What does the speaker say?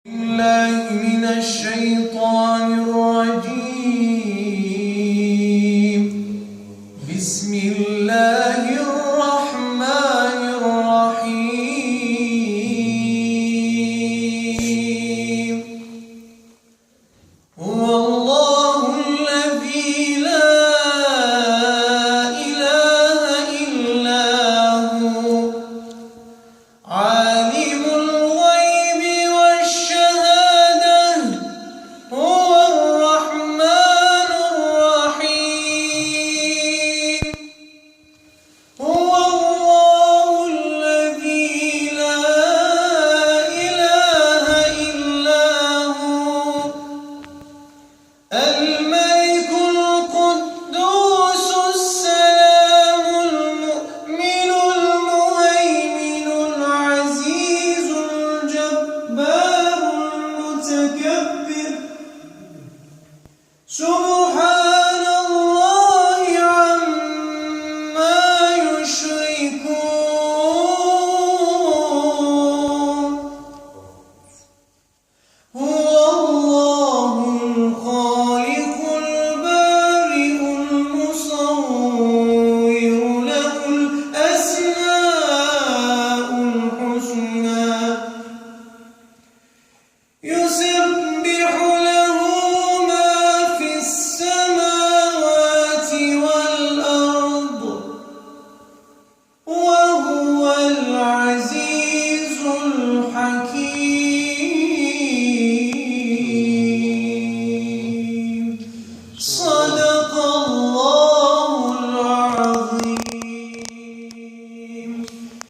بالله من الشيطان الرجيم. بسم الله الرحمن الرحيم. هو الله الذي لا إله إلا هو عالم الغيب والشهادة هو الرحمن الرحيم. هو الله الذي لا إله إلا هو الملك القدوس السلام المؤمن المهيمن العزيز الجبار المتكبر